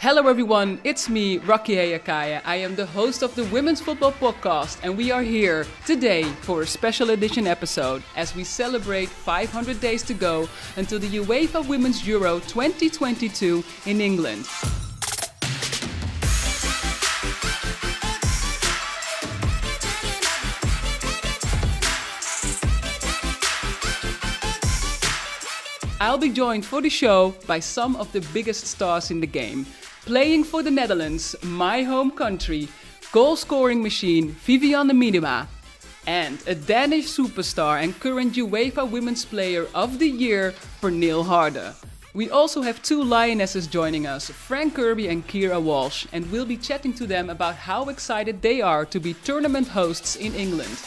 Hello everyone, it's me, Rocky Hayakaya. I am the host of the Women's Football Podcast, and we are here today for a special edition episode as we celebrate 500 days to go until the UEFA Women's Euro 2022 in England. I'll be joined for the show by some of the biggest stars in the game. Playing for the Netherlands, my home country, goal-scoring machine Vivianne Miedema, and a Danish superstar and current UEFA Women's Player of the Year, Pernille Harder. We also have two Lionesses joining us, Fran Kirby and Keira Walsh, and we'll be chatting to them about how excited they are to be tournament hosts in England.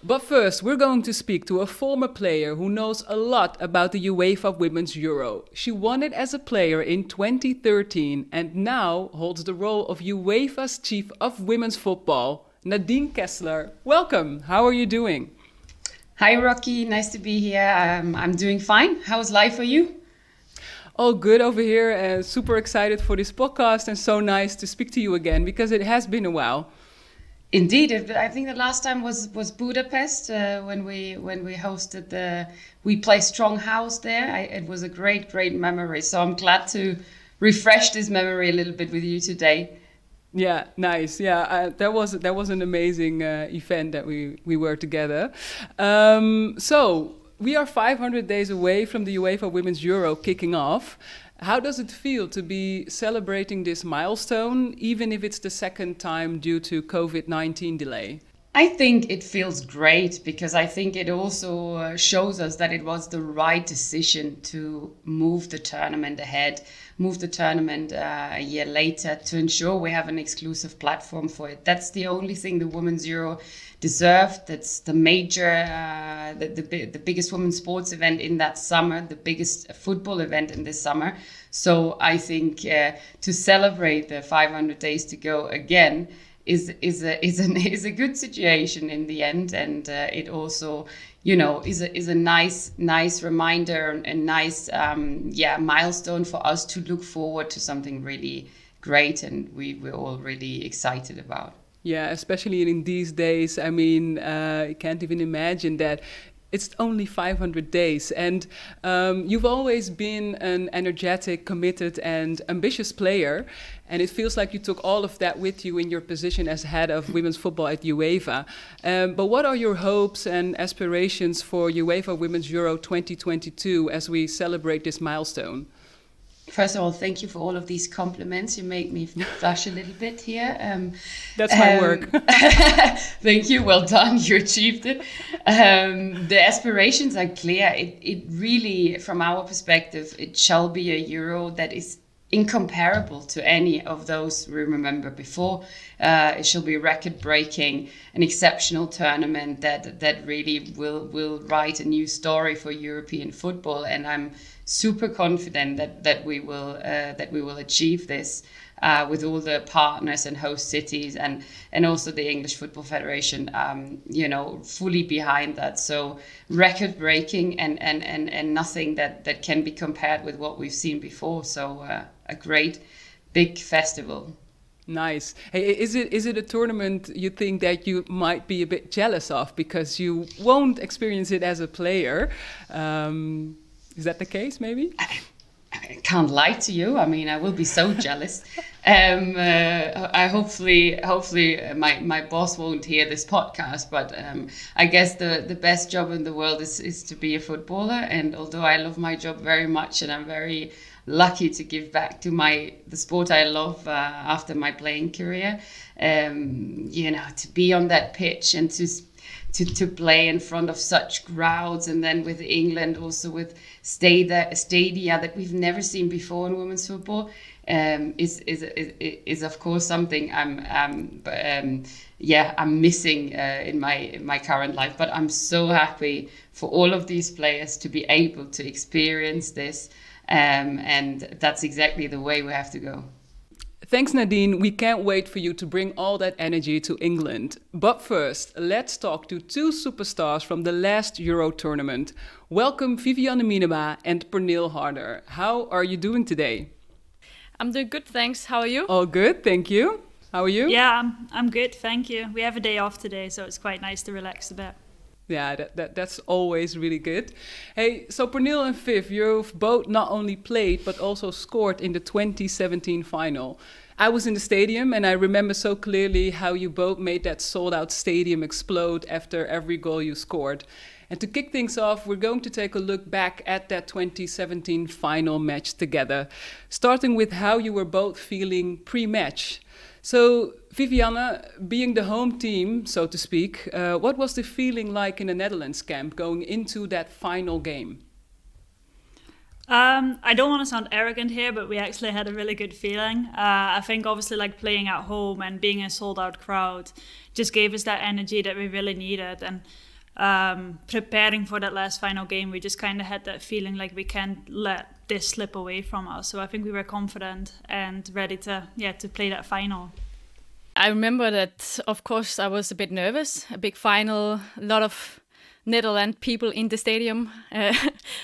But first, we're going to speak to a former player who knows a lot about the UEFA Women's Euro. She won it as a player in 2013 and now holds the role of UEFA's Chief of Women's Football. Nadine Kessler, welcome. How are you doing? Hi, Rocky. Nice to be here. I'm doing fine. How's life for you? All good over here. Super excited for this podcast and so nice to speak to you again because it has been a while. Indeed, I think the last time was Budapest when we hosted the WePlayStrong house there. It was a great memory. So I'm glad to refresh this memory a little bit with you today. Yeah, nice. Yeah, that was an amazing event that we were together. So we are 500 days away from the UEFA Women's Euro kicking off. How does it feel to be celebrating this milestone, even if it's the second time due to COVID-19 delay? I think it feels great because I think it also shows us that it was the right decision to move the tournament ahead, move the tournament a year later to ensure we have an exclusive platform for it. That's the only thing the Women's Euro deserved. That's the major, the biggest women's sports event in that summer, the biggest football event in this summer. So I think to celebrate the 500 days to go again is a good situation in the end, and it also, is a nice reminder and nice milestone for us to look forward to something really great, and we're all really excited about. Yeah, especially in these days. I mean, you can't even imagine that it's only 500 days. And you've always been an energetic, committed and ambitious player. And it feels like you took all of that with you in your position as head of women's football at UEFA. But what are your hopes and aspirations for UEFA Women's Euro 2022 as we celebrate this milestone? First of all, thank you for all of these compliments. You make me blush a little bit here. That's my work. Thank you. Well done. You achieved it. The aspirations are clear. It really, from our perspective, it shall be a Euro that is incomparable to any of those we remember before. It shall be record-breaking, an exceptional tournament that really will write a new story for European football. And I'm super confident that we will achieve this with all the partners and host cities and also the English Football Federation, fully behind that. So record breaking and nothing that can be compared with what we've seen before. So a great big festival. Nice. Hey, is it a tournament you think that you might be a bit jealous of because you won't experience it as a player? Is that the case, maybe? I can't lie to you. I mean, I will be so jealous. I hopefully my boss won't hear this podcast, but I guess the best job in the world is to be a footballer. And although I love my job very much, and I'm very lucky to give back to the sport I love after my playing career, to be on that pitch and to play in front of such crowds, and then with England also with stadia that we've never seen before in women's football, is of course something I'm missing in my current life. But I'm so happy for all of these players to be able to experience this, and that's exactly the way we have to go. Thanks, Nadine. We can't wait for you to bring all that energy to England. But first, let's talk to two superstars from the last Euro tournament. Welcome Vivianne Miedema and Pernille Harder. How are you doing today? I'm doing good, thanks. How are you? All good, thank you. How are you? Yeah, I'm good, thank you. We have a day off today, so it's quite nice to relax a bit. Yeah, that's always really good. Hey, so Pernille and Viv, you've both not only played, but also scored in the 2017 final. I was in the stadium and I remember so clearly how you both made that sold-out stadium explode after every goal you scored. And to kick things off, we're going to take a look back at that 2017 final match together, starting with how you were both feeling pre-match. So, Vivianne, being the home team, so to speak, what was the feeling like in the Netherlands camp going into that final game? I don't want to sound arrogant here, but we actually had a really good feeling. I think obviously like playing at home and being a sold out crowd just gave us that energy that we really needed. And preparing for that last final game, we just kind of had that feeling like we can't let this slip away from us. So I think we were confident and ready to play that final. I remember that, of course, I was a bit nervous. A big final, a lot of Netherlands people in the stadium.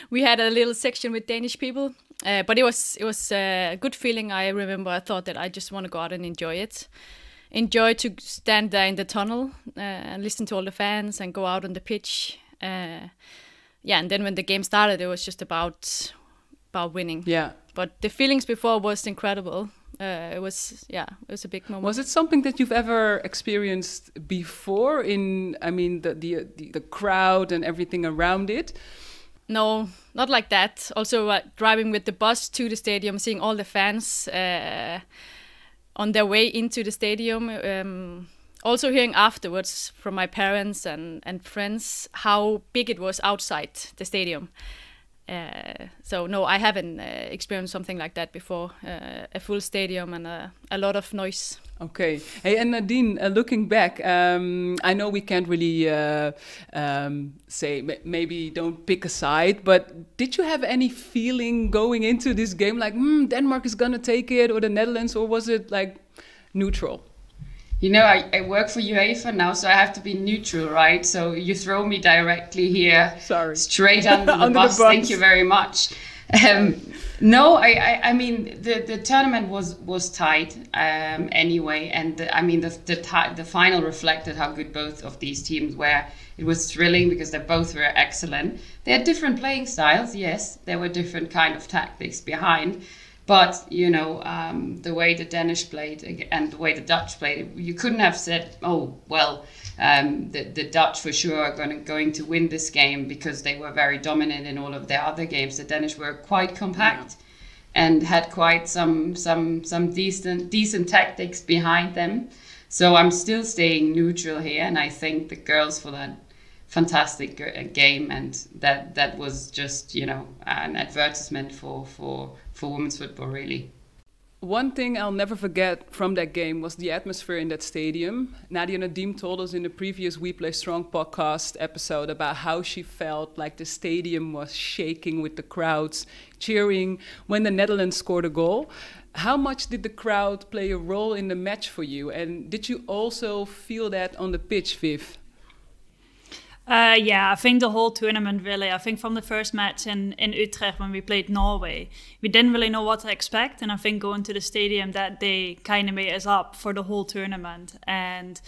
We had a little section with Danish people, but it was a good feeling. I remember I thought that I just want to go out and enjoy it. Enjoy to stand there in the tunnel and listen to all the fans and go out on the pitch. And then when the game started, it was just about winning. Yeah. But the feelings before was incredible. It was a big moment. Was it something that you've ever experienced before the crowd and everything around it? No, not like that. Also driving with the bus to the stadium, seeing all the fans on their way into the stadium. Also hearing afterwards from my parents and friends how big it was outside the stadium. So no, I haven't experienced something like that before. A full stadium and a lot of noise. Okay. Hey, and Nadine, looking back, I know we can't really say maybe don't pick a side, but did you have any feeling going into this game like Denmark is gonna take it or the Netherlands, or was it like neutral? You know, I work for Uefa now, so I have to be neutral, right? So you throw me directly here, straight under the bus. Thank you very much. No, I mean the tournament was tight anyway, and the final reflected how good both of these teams were. It was thrilling because they both were excellent. They had different playing styles, yes. There were different kind of tactics behind. But, you know, the way the Danish played and the way the Dutch played, you couldn't have said, the Dutch for sure are going to win this game because they were very dominant in all of their other games. The Danish were quite compact and had quite some decent tactics behind them. So I'm still staying neutral here, and I thank the girls for that fantastic game, and that was just, you know, an advertisement for women's football, really. One thing I'll never forget from that game was the atmosphere in that stadium. Nadia Nadim told us in the previous WePlayStrong podcast episode about how she felt like the stadium was shaking with the crowds cheering when the Netherlands scored a goal. How much did the crowd play a role in the match for you? And did you also feel that on the pitch, Viv? I think the whole tournament really. I think from the first match in Utrecht when we played Norway, we didn't really know what to expect. And I think going to the stadium that day kind of made us up for the whole tournament. And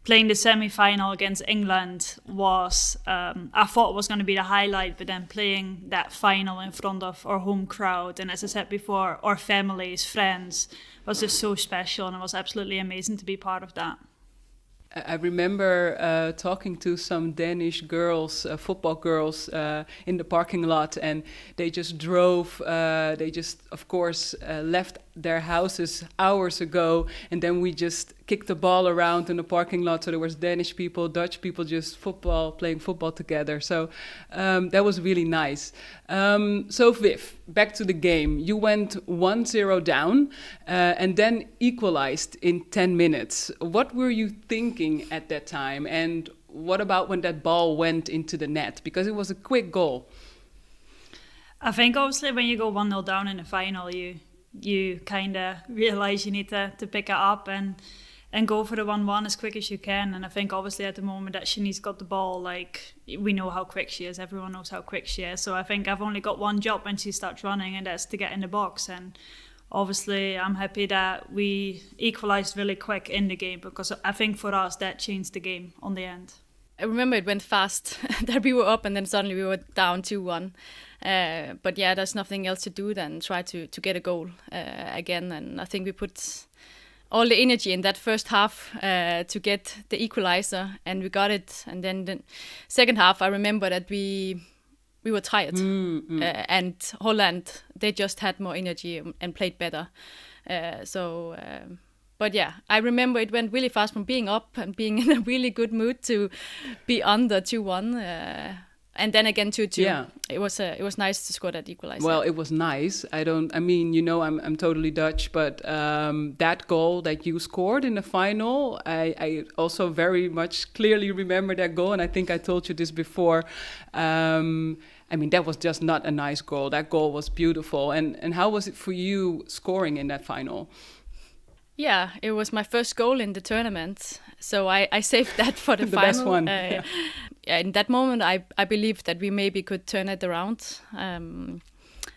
playing the semi-final against England was, I thought was going to be the highlight. But then playing that final in front of our home crowd, and as I said before, our families, friends, was just so special. And it was absolutely amazing to be part of that. I remember talking to some Danish girls, football girls, in the parking lot, and they just drove. They just, of course, left their houses hours ago, and then we just kicked the ball around in the parking lot. So there was Danish people, Dutch people, just playing football together. So that was really nice. So Viv, back to the game. You went 1-0 down and then equalized in 10 minutes. What were you thinking at that time? And what about when that ball went into the net? Because it was a quick goal. I think obviously when you go 1-0 down in the final, you you kind of realize you need to pick it up and go for the 1-1 as quick as you can. And I think obviously at the moment that Shanice's got the ball, like, we know how quick she is. Everyone knows how quick she is. So I think I've only got one job when she starts running, and that's to get in the box. And obviously I'm happy that we equalized really quick in the game, because I think for us that changed the game on the end. I remember it went fast, that we were up and then suddenly we were down 2-1. But yeah, there's nothing else to do than try to get a goal again. And I think we put all the energy in that first half to get the equalizer, and we got it. And then the second half, I remember that we were tired. And Holland, they just had more energy and played better. But yeah, I remember it went really fast from being up and being in a really good mood to be under 2-1, and then again 2-2. Yeah. It was nice to score that equalizer. Well, it was nice. I'm totally Dutch, but that goal that you scored in the final, I also very much clearly remember that goal, and I think I told you this before. That was just not a nice goal. That goal was beautiful. And how was it for you scoring in that final? Yeah, it was my first goal in the tournament, so I saved that for the final. Best one. In that moment, I believed that we maybe could turn it around.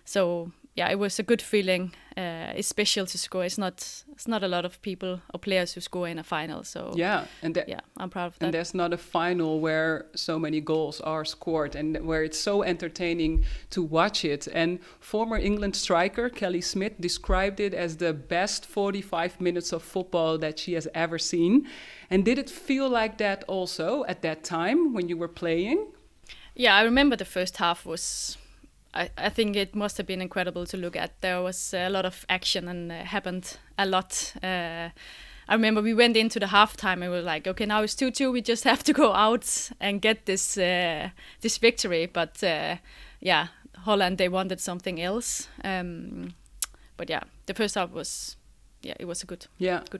So yeah, it was a good feeling. It's special to score. It's not a lot of people or players who score in a final. So yeah, I'm proud of that. And there's not a final where so many goals are scored and where it's so entertaining to watch it. And former England striker Kelly Smith described it as the best 45 minutes of football that she has ever seen. And did it feel like that also at that time when you were playing? Yeah, I remember the first half was... I think it must have been incredible to look at. There was a lot of action and happened a lot. I remember we went into the halftime and we were like, okay, now it's 2-2. We just have to go out and get this victory. But Holland, they wanted something else. But yeah, the first half was... Yeah, it was a good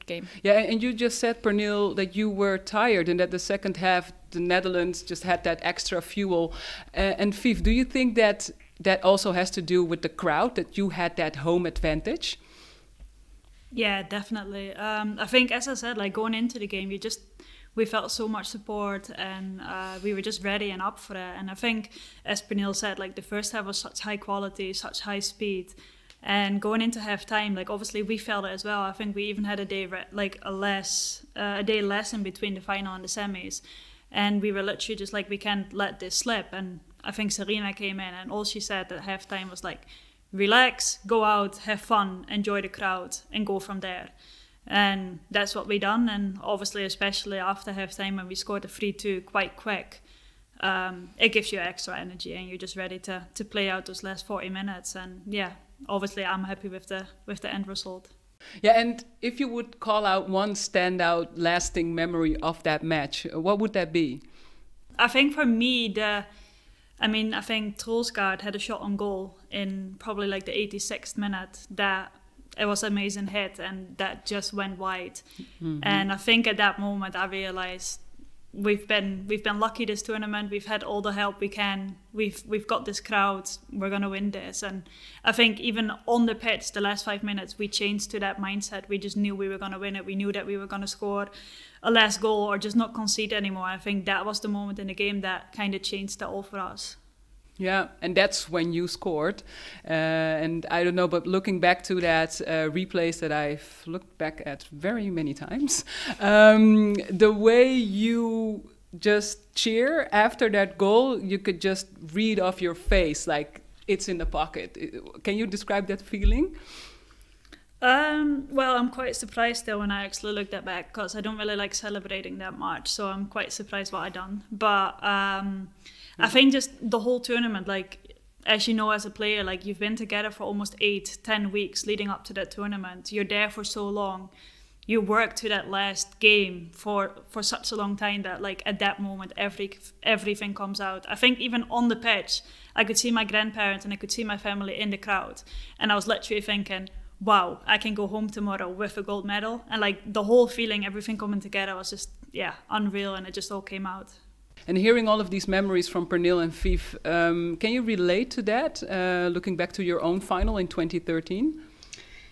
game. Yeah, and you just said, Pernille, that you were tired and that the second half, the Netherlands just had that extra fuel. And Viv, do you think that also has to do with the crowd, that you had that home advantage? Yeah, definitely. I think, as I said, like going into the game, we felt so much support, and we were just ready and up for it. And I think, as Pernille said, like the first half was such high quality, such high speed. And going into half-time, like obviously we felt it as well. I think we even had a day less in between the final and the semis, and we were literally just like, we can't let this slip. And I think Serena came in, and all she said at half-time was like, relax, go out, have fun, enjoy the crowd, and go from there. And that's what we done. And obviously, especially after half-time when we scored the 3-2 quite quick, it gives you extra energy, and you're just ready to play out those last 40 minutes. And yeah, obviously I'm happy with the end result. Yeah, and if you would call out one standout lasting memory of that match, what would that be? I think for me, I think Troelsgaard had a shot on goal in probably like the 86th minute that it was an amazing hit, and that just went wide. Mm-hmm. And I think at that moment I realized we've been lucky this tournament. We've had all the help we can. We've got this crowd. We're gonna win this. And I think even on the pitch, the last 5 minutes, we changed to that mindset. We just knew we were gonna win it. We knew that we were gonna score a last goal or just not concede anymore. I think that was the moment in the game that kind of changed it all for us. Yeah, and that's when you scored. And I don't know, but looking back to that replays that I've looked back at very many times, the way you just cheer after that goal, you could just read off your face, like it's in the pocket. Can you describe that feeling? Well, I'm quite surprised though when I actually looked at back, because I don't really like celebrating that much. So I'm quite surprised what I done. But I think just the whole tournament, like, as you know, as a player, like you've been together for almost 8-10 weeks leading up to that tournament. You're there for so long. You work to that last game for such a long time that, like, at that moment, everything comes out. I think even on the pitch, I could see my grandparents and I could see my family in the crowd. And I was literally thinking, wow, I can go home tomorrow with a gold medal. And like the whole feeling, everything coming together was just, unreal. And it just all came out. And hearing all of these memories from Pernille and Viv, can you relate to that, looking back to your own final in 2013?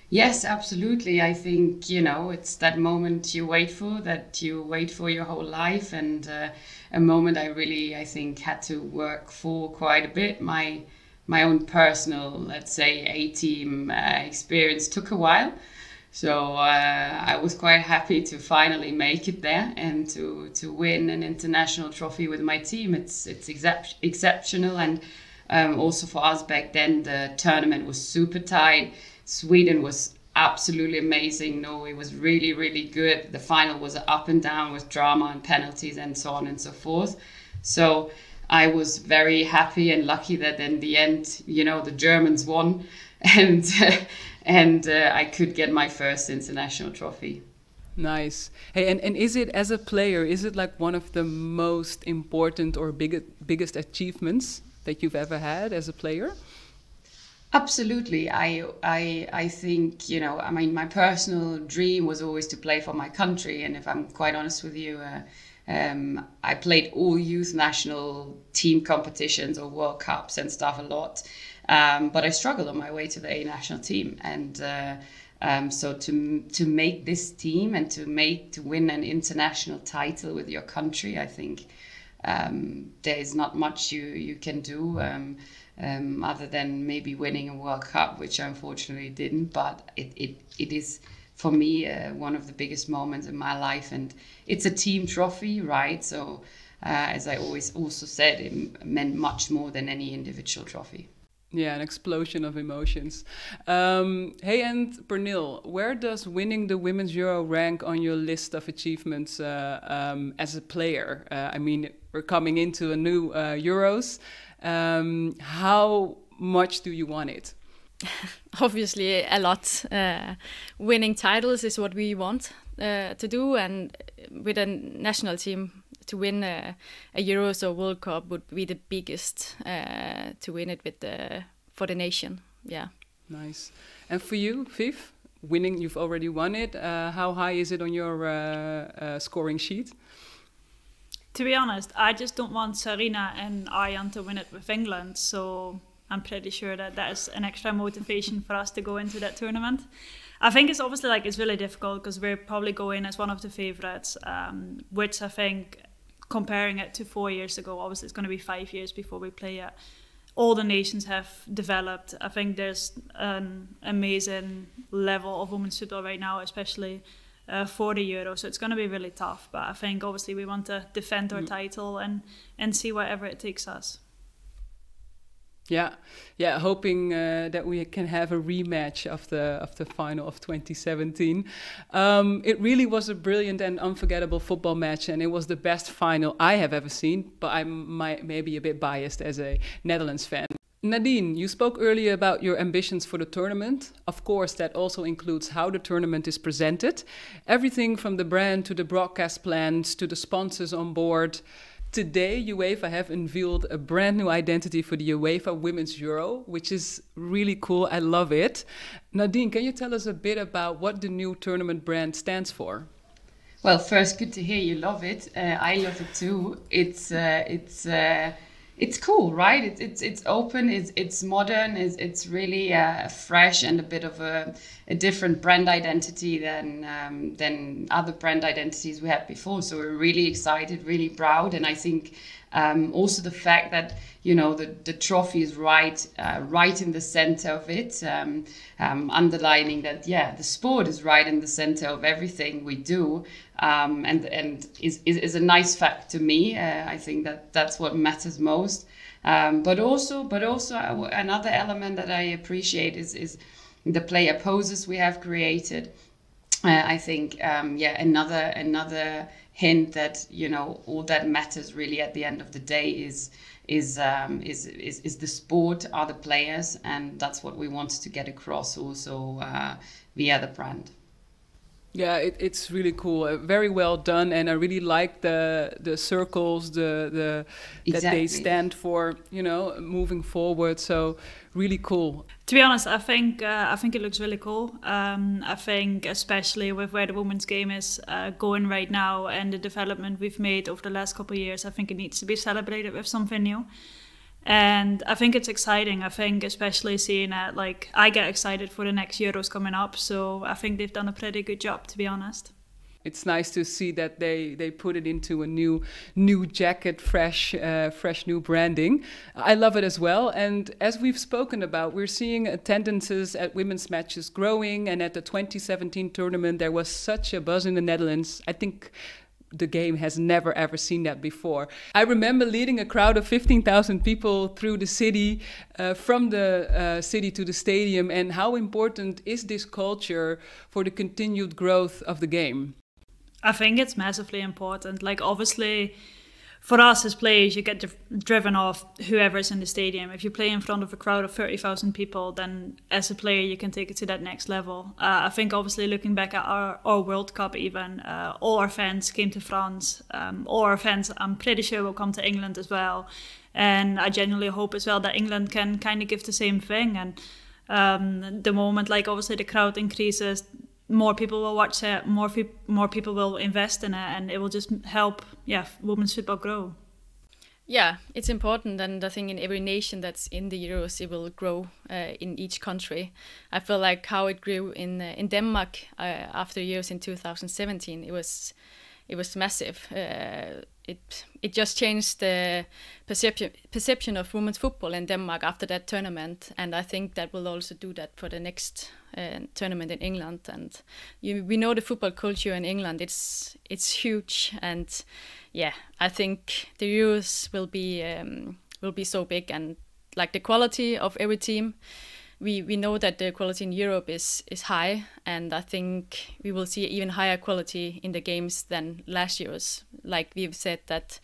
Yes, absolutely. I think, it's that moment you wait for, that you wait for your whole life, and a moment I think, had to work for quite a bit. My own personal, let's say, A-team experience took a while. So I was quite happy to finally make it there and to win an international trophy with my team. It's exceptional, and also for us back then, the tournament was super tight. Sweden was absolutely amazing. Norway was really, really good. The final was up and down with drama and penalties and so on and so forth. So I was very happy and lucky that in the end, the Germans won, and I could get my first international trophy. Nice. Hey, and is it, as a player, is it like one of the most important or biggest achievements that you've ever had as a player? Absolutely. I think, my personal dream was always to play for my country. And if I'm quite honest with you, I played all youth national team competitions or World Cups and stuff a lot. But I struggled on my way to the A national team. And so to make this team and to win an international title with your country, I think there is not much you can do. Other than maybe winning a World Cup, which I unfortunately didn't, but it is for me one of the biggest moments in my life, and it's a team trophy, right? So as I always also said, it meant much more than any individual trophy. Yeah, an explosion of emotions. Hey, and Pernille, where does winning the Women's Euro rank on your list of achievements as a player? I mean, we're coming into a new Euros. How much do you want it? Obviously, a lot. Winning titles is what we want to do, and with a national team, to win a Euros or World Cup would be the biggest to win it for the nation. Yeah. Nice. And for you, Viv, winning, you've already won it. How high is it on your scoring sheet? To be honest, I just don't want Sarina and Arjan to win it with England, so I'm pretty sure that is an extra motivation for us to go into that tournament. I think it's obviously it's really difficult because we're probably going as one of the favourites, which I think, comparing it to 4 years ago, obviously it's going to be 5 years before we play it. All the nations have developed. I think there's an amazing level of women's football right now, especially for the Euro, so it's going to be really tough, but I think obviously we want to defend our title and see wherever it takes us. Yeah, hoping that we can have a rematch of the final of 2017. It really was a brilliant and unforgettable football match, and it was the best final I have ever seen, but I'm maybe a bit biased as a Netherlands fan. Nadine, you spoke earlier about your ambitions for the tournament. Of course, that also includes how the tournament is presented. Everything from the brand to the broadcast plans to the sponsors on board. Today, UEFA have unveiled a brand new identity for the UEFA Women's Euro, which is really cool. I love it. Nadine, can you tell us a bit about what the new tournament brand stands for? Well, first, good to hear you love it. I love it too. It's cool, right? It's open, it's modern, it's really fresh and a bit of a different brand identity than other brand identities we had before. So we're really excited, really proud, and I think also the fact that the trophy is right in the center of it, underlining that the sport is right in the center of everything we do, and is a nice fact to me. I think that's what matters most. But also another element that I appreciate is the player poses we have created. I think another hint that all that matters really at the end of the day is the sport, are the players, and that's what we wanted to get across also via the brand. Yeah, it's really cool. Very well done, and I really like the circles, the Exactly. that they stand for, moving forward. So really cool. To be honest, I think it looks really cool. I think especially with where the women's game is going right now and the development we've made over the last couple of years, I think it needs to be celebrated with something new. And I think it's exciting. I think especially seeing it, like, I get excited for the next Euros coming up. So I think they've done a pretty good job, to be honest. It's nice to see that they put it into a new jacket, fresh new branding. I love it as well. And as we've spoken about, we're seeing attendances at women's matches growing. And at the 2017 tournament, there was such a buzz in the Netherlands. I think the game has never ever seen that before. I remember leading a crowd of 15,000 people through the city, from the city to the stadium. And how important is this culture for the continued growth of the game? I think it's massively important. Like, obviously, for us as players, you get driven off whoever's in the stadium. If you play in front of a crowd of 30,000 people, then as a player, you can take it to that next level. I think, obviously, looking back at our World Cup even, all our fans came to France. All our fans, I'm pretty sure, will come to England as well. And I genuinely hope as well that England can kind of give the same thing. And the moment, like, obviously, the crowd increases, more people will watch it, more people will invest in it, and it will just help, women's football grow. Yeah, it's important, and I think in every nation that's in the Euros, it will grow in each country. I feel like how it grew in Denmark after the Euros in 2017, it was massive. It just changed the perception of women's football in Denmark after that tournament, and I think that will also do that for the next tournament in England. And we know the football culture in England; it's huge, and I think the Euros will be so big, and like the quality of every team. We know that the quality in Europe is high, and I think we will see even higher quality in the games than last year's. Like we've said, that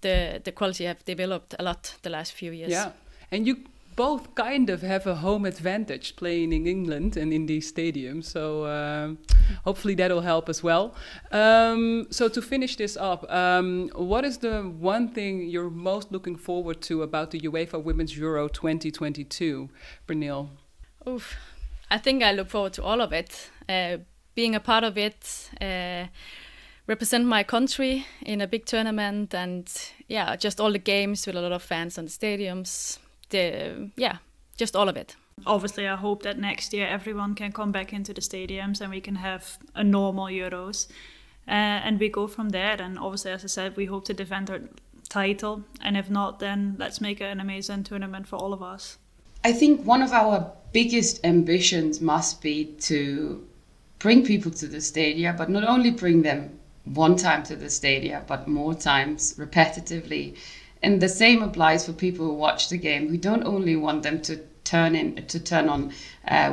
the quality have developed a lot the last few years. Yeah, and you both kind of have a home advantage playing in England and in these stadiums, so hopefully that'll help as well. So to finish this up, what is the one thing you're most looking forward to about the UEFA Women's Euro 2022, Pernille? Oof, I think I look forward to all of it. Being a part of it, represent my country in a big tournament, and just all the games with a lot of fans on the stadiums. Just all of it. Obviously, I hope that next year everyone can come back into the stadiums and we can have a normal Euros, and we go from there. And obviously, as I said, we hope to defend our title, and if not, then let's make it an amazing tournament for all of us. I think one of our biggest ambitions must be to bring people to the stadia, but not only bring them one time to the stadia, but more times repetitively. And the same applies for people who watch the game. We don't only want them to turn on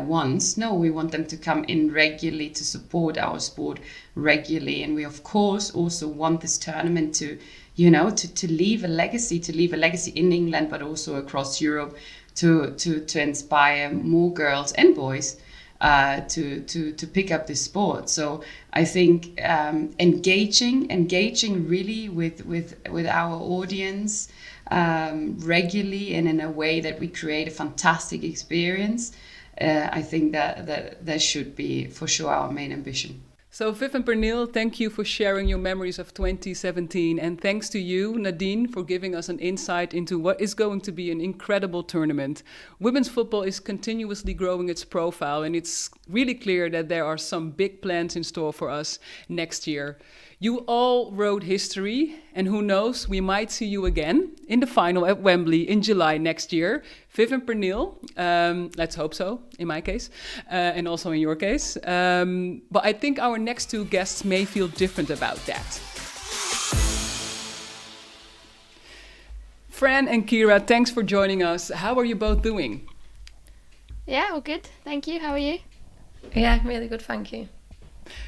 once. No, we want them to come in regularly to support our sport regularly. And we, of course, also want this tournament to leave a legacy in England, but also across Europe, to inspire more girls and boys to pick up this sport. So I think engaging really with our audience regularly and in a way that we create a fantastic experience. I think that should be for sure our main ambition. So Viv and Pernille, thank you for sharing your memories of 2017, and thanks to you, Nadine, for giving us an insight into what is going to be an incredible tournament. Women's football is continuously growing its profile, and it's really clear that there are some big plans in store for us next year. You all wrote history, and who knows, we might see you again in the final at Wembley in July next year. Viv and Pernille, let's hope so, in my case, and also in your case. But I think our next two guests may feel different about that. Fran and Keira, thanks for joining us. How are you both doing? Yeah, all good. Thank you. How are you? Yeah, really good, thank you.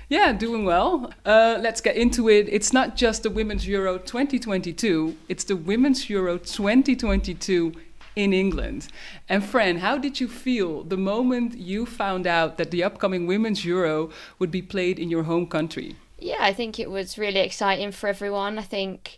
Yeah, doing well. Let's get into it. It's not just the Women's Euro 2022, it's the Women's Euro 2022 in England. And Fran, how did you feel the moment you found out that the upcoming Women's Euro would be played in your home country? Yeah, I think it was really exciting for everyone. I think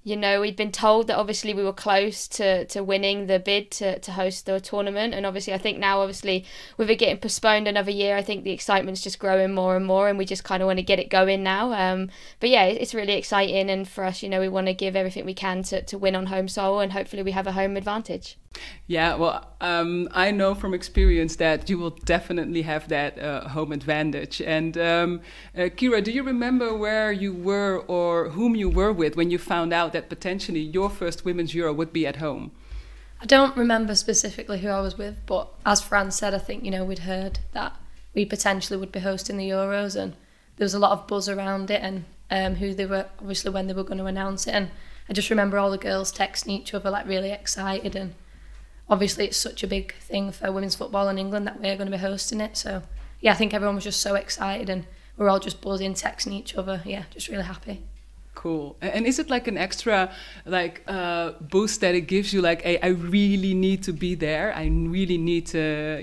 You know, we'd been told that obviously we were close to winning the bid to host the tournament. And obviously, I think now, obviously, with it getting postponed another year, I think the excitement's just growing more and more, and we just kind of want to get it going now. But yeah, it's really exciting. And for us, you know, we want to give everything we can to win on home soil, and hopefully we have a home advantage. Yeah, well, I know from experience that you will definitely have that home advantage. And Keira, do you remember where you were or whom you were with when you found out that potentially your first Women's Euro would be at home? I don't remember specifically who I was with, but as Fran said, I think, you know, we'd heard that we potentially would be hosting the Euros, and there was a lot of buzz around it, and who they were, obviously when they were going to announce it. And I just remember all the girls texting each other like really excited, and obviously it's such a big thing for women's football in England that we're going to be hosting it. So yeah, I think everyone was just so excited, and we're all just buzzing, texting each other. Yeah, just really happy. Cool. And is it like an extra like boost that it gives you, like, I really need to be there, I really need to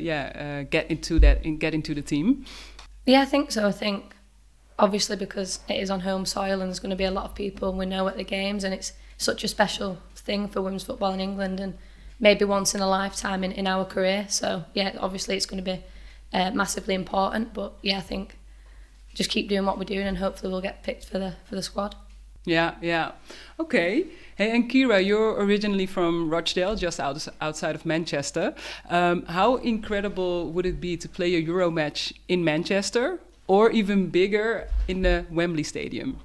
get into that and get into the team? Yeah, I think so. I think obviously because it is on home soil and there's going to be a lot of people we know at the games, and it's such a special thing for women's football in England, and maybe once in a lifetime in our career. So yeah, obviously it's going to be massively important, but yeah, I think just keep doing what we're doing and hopefully we'll get picked for the squad. Yeah. Okay. Hey, and Keira, you're originally from Rochdale, just outside of Manchester. How incredible would it be to play a Euro match in Manchester, or even bigger in the Wembley Stadium?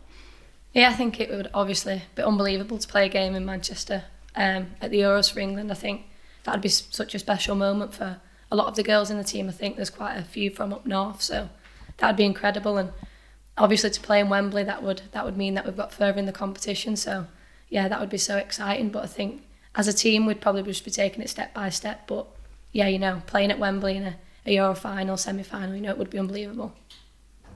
Yeah, I think it would obviously be unbelievable to play a game in Manchester at the Euros for England. I think that would be such a special moment for a lot of the girls in the team. I think there's quite a few from up north, so that would be incredible. And obviously to play in Wembley, that would mean that we've got further in the competition. So yeah, that would be so exciting. But I think as a team, we'd probably just be taking it step by step. But yeah, you know, playing at Wembley in a Euro final, semi-final, you know, it would be unbelievable.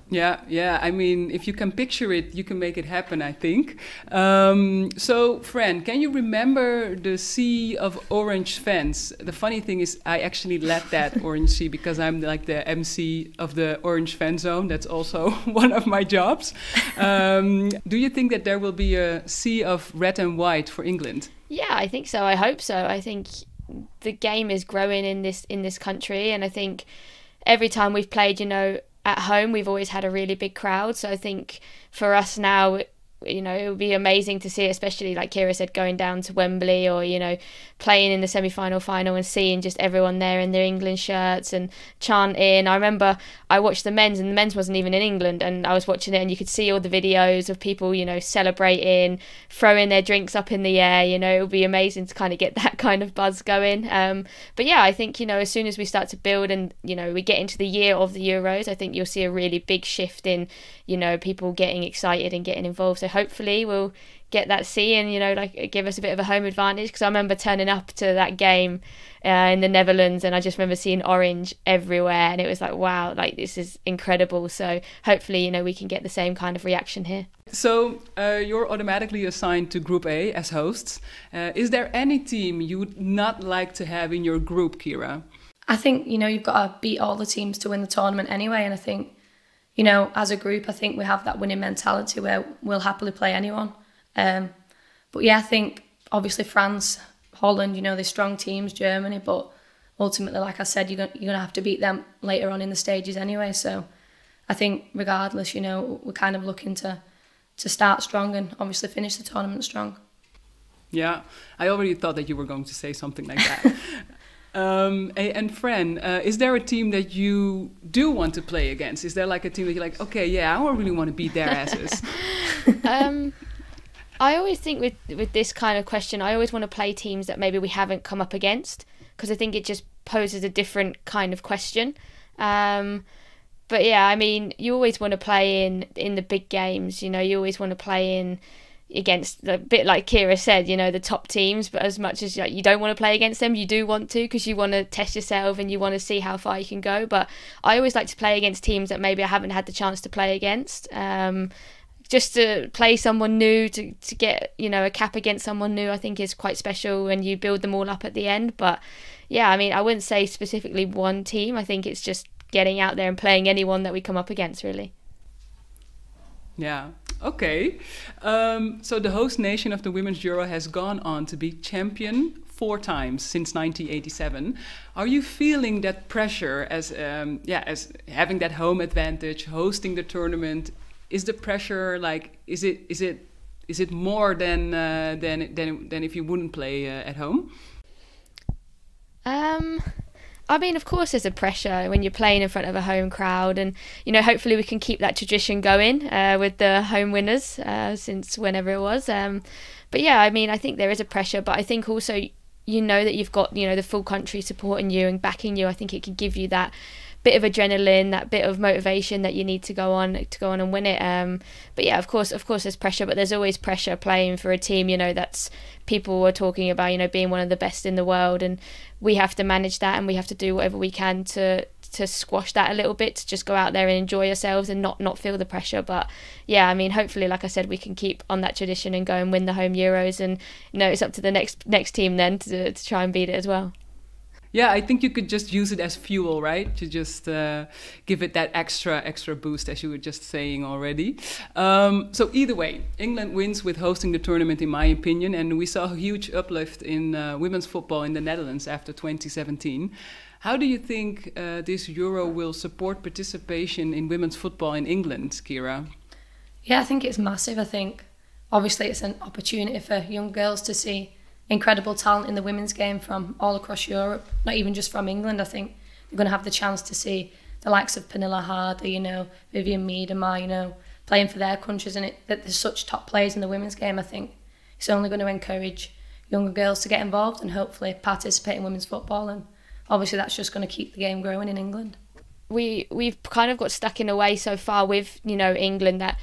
Yeah. I mean, if you can picture it, you can make it happen, I think. So, Fran, can you remember the sea of orange fans? The funny thing is, I actually led that orange sea because I'm like the MC of the orange fan zone. That's also one of my jobs. Do you think that there will be a sea of red and white for England? Yeah, I think so. I hope so. I think the game is growing in this country, and I think every time we've played, you know, at home, we've always had a really big crowd. So I think for us now, you know, it would be amazing to see, especially like Keira said, going down to Wembley, or, you know, playing in the semi-final, final, and seeing just everyone there in their England shirts and chanting. I remember I watched the men's, and the men's wasn't even in England, and I was watching it, and you could see all the videos of people, you know, celebrating, throwing their drinks up in the air. You know, it would be amazing to kind of get that kind of buzz going. But yeah, I think, you know, as soon as we start to build and, you know, we get into the year of the Euros, I think you'll see a really big shift in, you know, people getting excited and getting involved. So hopefully we'll get that sea and, you know, like give us a bit of a home advantage, because I remember turning up to that game in the Netherlands, and I just remember seeing orange everywhere, and it was like, wow, like this is incredible. So hopefully, you know, we can get the same kind of reaction here. So you're automatically assigned to Group A as hosts. Is there any team you would not like to have in your group, Keira? I think, you know, you've got to beat all the teams to win the tournament anyway, and I think, you know, as a group, I think we have that winning mentality where we'll happily play anyone. But yeah, I think obviously France, Holland, you know, they're strong teams, Germany, but ultimately, like I said, you're going to have to beat them later on in the stages anyway. So I think regardless, you know, we're kind of looking to start strong and obviously finish the tournament strong. Yeah, I already thought that you were going to say something like that. And Fran, is there a team that you do want to play against? Is there like a team that you're like, okay, yeah, I really want to beat their asses? I always think with this kind of question, I always want to play teams that maybe we haven't come up against, because I think it just poses a different kind of question. But yeah, I mean, you always want to play in the big games. You know, you always want to play in against a bit like Keira said, you know, the top teams. But as much as you don't want to play against them, you do want to, because you want to test yourself and you want to see how far you can go. But I always like to play against teams that maybe I haven't had the chance to play against. Just to play someone new, to get, you know, a cap against someone new, I think is quite special, and you build them all up at the end. But yeah, I mean, I wouldn't say specifically one team. I think it's just getting out there and playing anyone that we come up against, really. Yeah. Okay. So the host nation of the Women's Euro has gone on to be champion 4 times since 1987. Are you feeling that pressure as having that home advantage, hosting the tournament? Is the pressure like is it more than if you wouldn't play at home? I mean, of course, there's a pressure when you're playing in front of a home crowd, and hopefully we can keep that tradition going with the home winners since whenever it was. But yeah, I mean, I think there is a pressure, but I think also that you've got the full country supporting you and backing you. I think it can give you that bit of adrenaline, that bit of motivation that you need to go on and win it. But yeah, of course there's pressure, but there's always pressure playing for a team that's people were talking about being one of the best in the world, and we have to manage that, and we have to do whatever we can to squash that a little bit, to just go out there and enjoy ourselves and not feel the pressure. But yeah, I mean, hopefully, like I said, we can keep on that tradition and go and win the home Euros, and it's up to the next team then to try and beat it as well. Yeah, I think you could just use it as fuel, right? To just give it that extra boost, as you were just saying already. So either way, England wins with hosting the tournament, in my opinion, and we saw a huge uplift in women's football in the Netherlands after 2017. How do you think this Euro will support participation in women's football in England, Keira? Yeah, I think it's massive. I think obviously it's an opportunity for young girls to see incredible talent in the women's game from all across Europe, not even just from England. I think they're going to have the chance to see the likes of Pernille Harder, Vivianne Miedema, playing for their countries, and that there's such top players in the women's game. I think it's only going to encourage younger girls to get involved and hopefully participate in women's football, and obviously that's just going to keep the game growing in England. We've kind of got stuck in a way so far with England that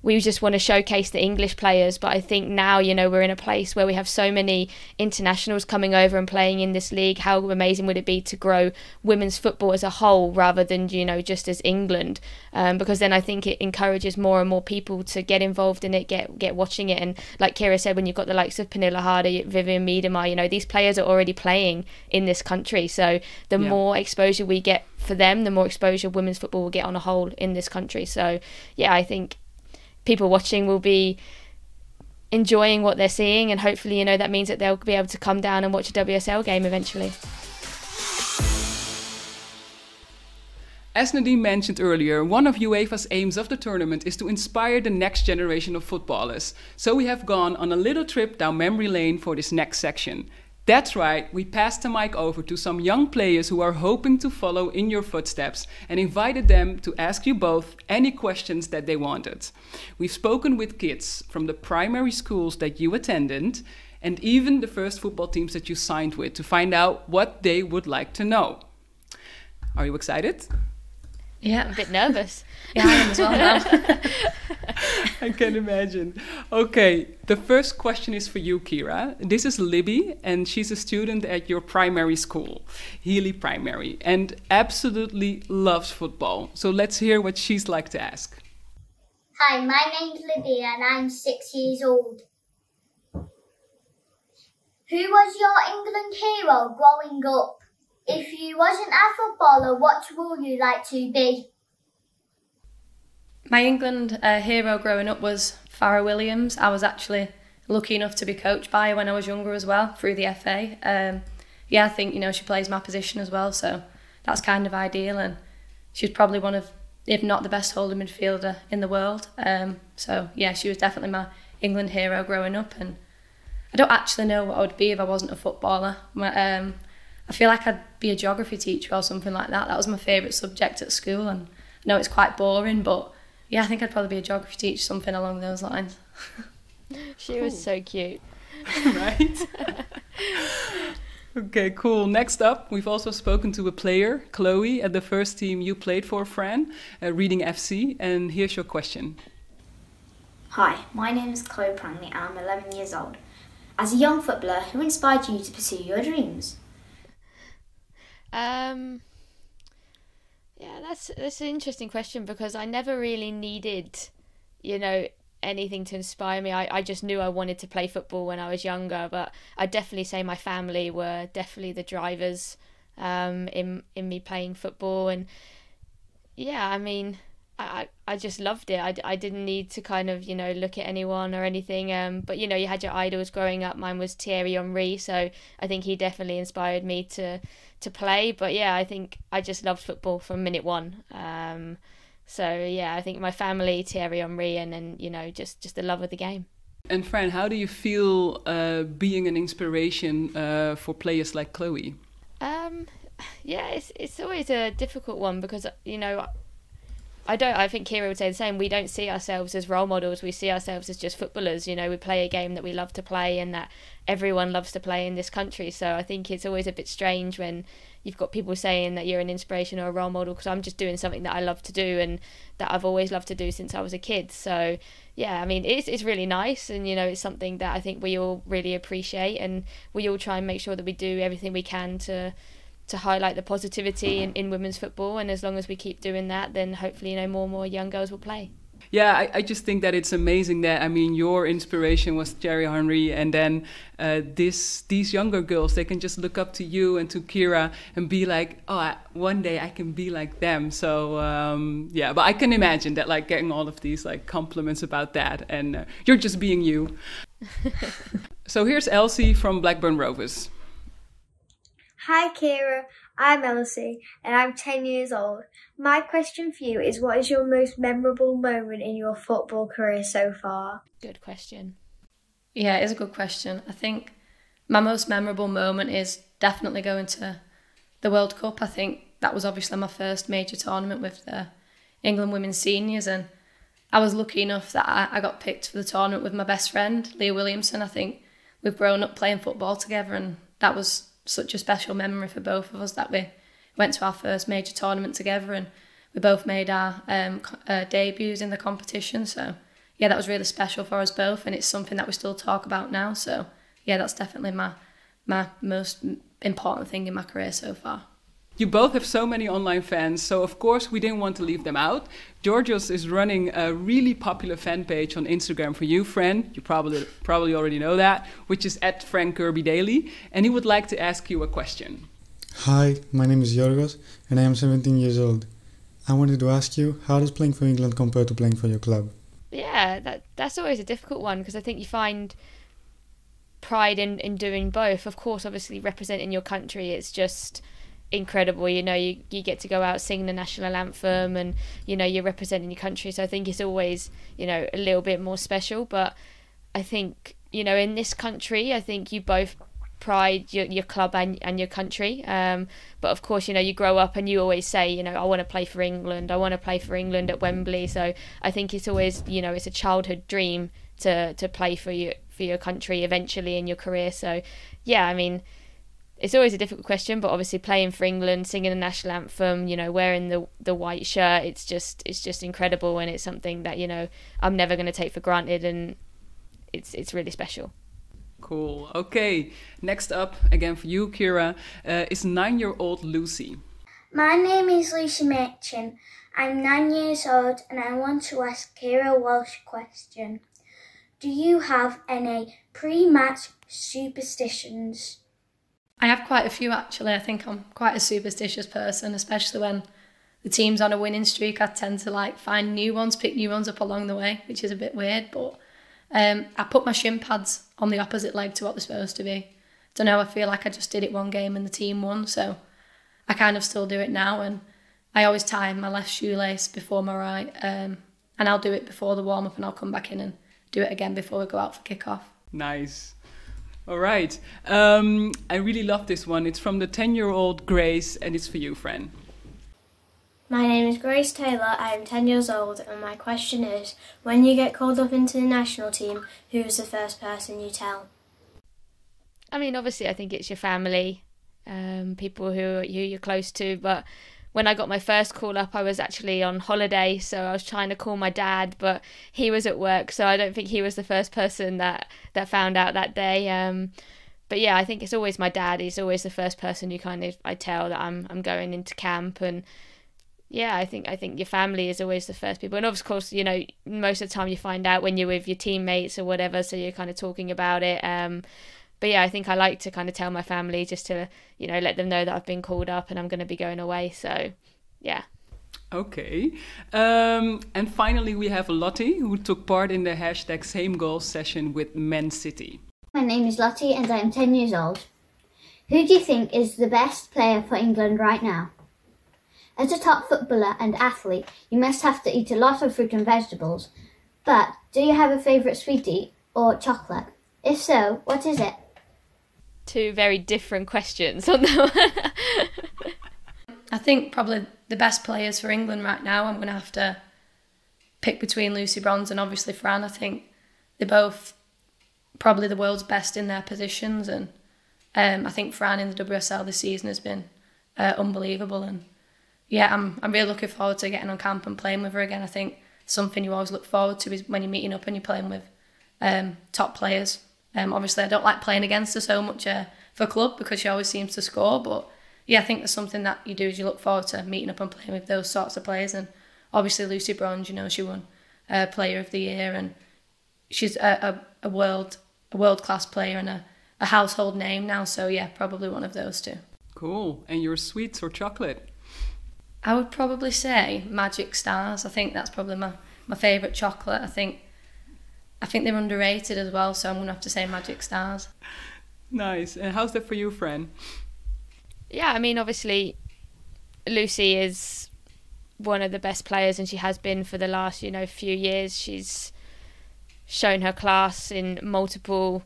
we just want to showcase the English players, but I think now, we're in a place where we have so many internationals coming over and playing in this league. How amazing would it be to grow women's football as a whole rather than, just as England? Because then I think it encourages more and more people to get involved in it, get watching it. And like Keira said, when you've got the likes of Pernille Harder, Vivianne Miedema, these players are already playing in this country. So the more exposure we get for them, the more exposure women's football will get on a whole in this country. So yeah, I think people watching will be enjoying what they're seeing, and hopefully that means that they'll be able to come down and watch a WSL game eventually. As Nadine mentioned earlier, one of UEFA's aims of the tournament is to inspire the next generation of footballers. So we have gone on a little trip down memory lane for this next section. That's right, we passed the mic over to some young players who are hoping to follow in your footsteps and invited them to ask you both any questions that they wanted. We've spoken with kids from the primary schools that you attended and even the first football teams that you signed with to find out what they would like to know. Are you excited? Yeah, I'm a bit nervous. Yeah, I am as well now. I can imagine. Okay, the first question is for you, Keira. This is Libby, and she's a student at your primary school, Healy Primary, and absolutely loves football. So let's hear what she's like to ask. Hi, my name's Libby and I'm 6 years old. Who was your England hero growing up? If you wasn't a footballer, what would you like to be? My England hero growing up was Farrah Williams. I was actually lucky enough to be coached by her when I was younger as well, through the FA. I think, she plays my position as well, so that's kind of ideal. And she's probably one of, if not the best holding midfielder in the world. She was definitely my England hero growing up. And I don't actually know what I would be if I wasn't a footballer. I feel like I'd be a geography teacher or something like that. That was my favourite subject at school, and I know it's quite boring, but yeah, I think I'd probably be a geography teacher, something along those lines. She was so cute. Right? Okay, cool. Next up, we've also spoken to a player, Chloe, at the first team you played for, Fran, Reading FC, and here's your question. Hi, my name is Chloe Prangley and I'm 11 years old. As a young footballer, who inspired you to pursue your dreams? That's an interesting question, because I never really needed, anything to inspire me. I just knew I wanted to play football when I was younger, but I'd definitely say my family were definitely the drivers in me playing football. And yeah, I mean, I just loved it. I didn't need to kind of, look at anyone or anything. But, you had your idols growing up. Mine was Thierry Henry. So I think he definitely inspired me to play. But yeah, I think I just loved football from minute one. So yeah, I think my family, Thierry Henry, and then, just the love of the game. And Fran, how do you feel being an inspiration for players like Chloe? Yeah, it's always a difficult one because, I think Keira would say the same. We don't see ourselves as role models. We see ourselves as just footballers. We play a game that we love to play and that everyone loves to play in this country. So I think it's always a bit strange when you've got people saying that you're an inspiration or a role model, because I'm just doing something that I love to do and that I've always loved to do since I was a kid. So yeah, I mean, it's really nice, and it's something that I think we all really appreciate, and we all try and make sure that we do everything we can to highlight the positivity in women's football. And as long as we keep doing that, then hopefully more and more young girls will play. Yeah, I just think that it's amazing that, I mean, your inspiration was Thierry Henry, and then these younger girls, they can just look up to you and to Keira and be like, one day I can be like them. So yeah, but I can imagine that, like, getting all of these like compliments about that, and you're just being you. So here's Elsie from Blackburn Rovers. Hi Keira, I'm Elsie and I'm 10 years old. My question for you is, what is your most memorable moment in your football career so far? Good question. Yeah, it is a good question. I think my most memorable moment is definitely going to the World Cup. I think that was obviously my first major tournament with the England women's seniors, and I was lucky enough that I got picked for the tournament with my best friend, Leah Williamson. I think we've grown up playing football together, and that was such a special memory for both of us that we went to our first major tournament together, and we both made our debuts in the competition. So yeah, that was really special for us both, and it's something that we still talk about now. So yeah, that's definitely my most important thing in my career so far. You both have so many online fans, so of course we didn't want to leave them out. Georgios is running a really popular fan page on Instagram for you, Fran. You probably already know that, which is at Fran Kirby Daily, and he would like to ask you a question. Hi, my name is Georgios, and I am 17 years old. I wanted to ask you, how does playing for England compare to playing for your club? Yeah, that's always a difficult one, because I think you find pride in doing both. Of course, obviously representing your country, it's just incredible. You get to go out singing the national anthem, and you're representing your country, so I think it's always a little bit more special. But I think in this country, I think you both pride your club and your country, but of course you grow up and you always say I want to play for England, I want to play for England at Wembley. So I think it's always it's a childhood dream to play for your country eventually in your career. So yeah, I mean, it's always a difficult question, but obviously playing for England, singing the national anthem, wearing the white shirt, it's just incredible, and it's something that I'm never going to take for granted, and it's really special. Cool. Okay, next up again for you, Keira, is 9-year-old Lucy. My name is Lucy Machin. I'm 9 years old and I want to ask Keira Walsh a question. Do you have any pre-match superstitions? I have quite a few actually. I think I'm quite a superstitious person, especially when the team's on a winning streak. I tend to find new ones, pick new ones up along the way, which is a bit weird, but I put my shin pads on the opposite leg to what they're supposed to be. Don't know, I feel like I just did it one game and the team won, so I kind of still do it now, and I always tie my left shoelace before my right, and I'll do it before the warm-up, and I'll come back in and do it again before we go out for kick-off. Nice. All right. I really love this one. It's from the 10-year-old Grace, and it's for you, Fran. My name is Grace Taylor, I am 10 years old, and my question is, when you get called up into the national team, who is the first person you tell? I mean, obviously I think it's your family, people who you're close to, but when I got my first call up, I was actually on holiday, so I was trying to call my dad, but he was at work, so I don't think he was the first person that found out that day. But yeah, I think it's always my dad. He's always the first person who I tell that I'm going into camp. And yeah, I think your family is always the first people. And of course, most of the time you find out when you're with your teammates or whatever, so you're kind of talking about it. But yeah, I think I like to kind of tell my family just to, let them know that I've been called up and I'm going to be going away. So, yeah. Okay. And finally, we have Lottie, who took part in the hashtag Same Goals session with Man City. My name is Lottie and I am 10 years old. Who do you think is the best player for England right now? As a top footballer and athlete, you must have to eat a lot of fruit and vegetables. But do you have a favourite sweetie or chocolate? If so, what is it? Two very different questions on that one. I think probably the best players for England right now, I'm going to have to pick between Lucy Bronze and obviously Fran. I think they're both probably the world's best in their positions, and I think Fran in the WSL this season has been unbelievable. And yeah, I'm really looking forward to getting on camp and playing with her again. I think something you always look forward to is when you're meeting up and you're playing with top players. Obviously, I don't like playing against her so much for club because she always seems to score, but yeah, I think there's something that you do is you look forward to meeting up and playing with those sorts of players. And obviously Lucy Bronze, she won Player of the Year, and she's a world-class player and a household name now. So yeah, probably one of those two. Cool. And your sweets or chocolate? I would probably say Magic Stars. I think that's probably my favourite chocolate. I think they're underrated as well, so I'm going to have to say Magic Stars. Nice. And how's that for you, Fran? Yeah, I mean, obviously, Lucy is one of the best players, and she has been for the last, few years. She's shown her class in multiple,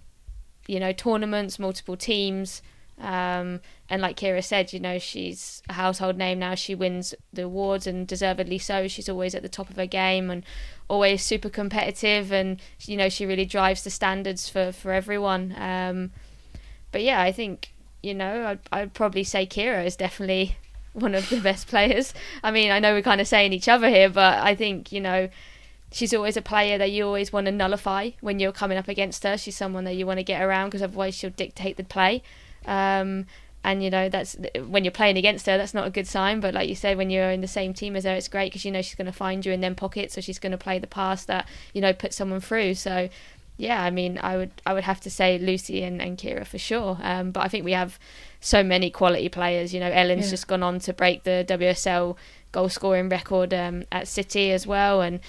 tournaments, multiple teams. And like Keira said, she's a household name now. She wins the awards, and deservedly so. She's always at the top of her game and always super competitive, and, she really drives the standards for everyone. But yeah, I think, I'd probably say Keira is definitely one of the best players. I mean, I know we're kind of saying each other here, but I think, she's always a player that you always want to nullify when you're coming up against her. She's someone that you want to get around because otherwise she'll dictate the play. And, that's when you're playing against her, that's not a good sign. But like you said, when you're in the same team as her, it's great because she's going to find you in them pockets, so she's going to play the pass that, puts someone through. So yeah, I mean, I would have to say Lucy and Keira for sure. But I think we have so many quality players. Ellen's just gone on to break the WSL goal scoring record at City as well, and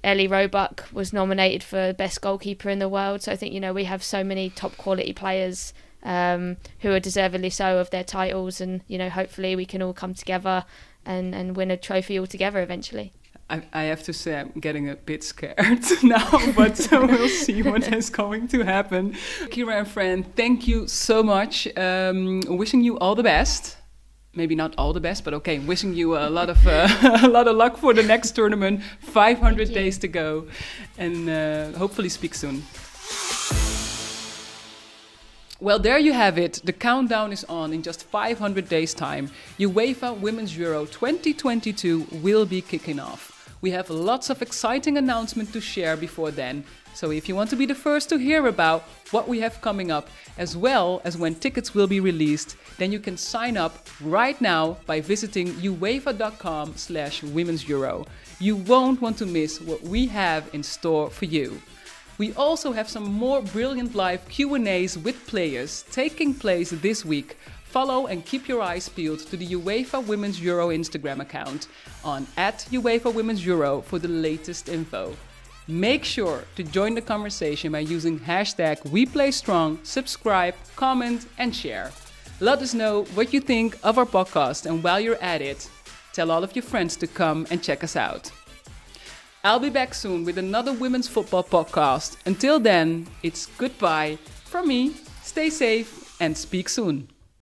Ellie Roebuck was nominated for best goalkeeper in the world. So I think we have so many top quality players who are deservedly so of their titles, and hopefully we can all come together and win a trophy all together eventually. I have to say I'm getting a bit scared now, but we'll see what is going to happen. Keira and Fran, thank you so much. Wishing you all the best. Maybe not all the best, but okay. Wishing you a lot of luck for the next tournament. 500 days to go, and hopefully speak soon. Well, there you have it. The countdown is on. In just 500 days' time, UEFA Women's Euro 2022 will be kicking off. We have lots of exciting announcements to share before then. So if you want to be the first to hear about what we have coming up, as well as when tickets will be released, then you can sign up right now by visiting uefa.com/Women's Euro. You won't want to miss what we have in store for you. We also have some more brilliant live Q&As with players taking place this week. Follow and keep your eyes peeled to the UEFA Women's Euro Instagram account on @UEFA Women's Euro for the latest info. Make sure to join the conversation by using hashtag WePlayStrong, subscribe, comment and share. Let us know what you think of our podcast, and while you're at it, tell all of your friends to come and check us out. I'll be back soon with another women's football podcast. Until then, it's goodbye from me. Stay safe and speak soon.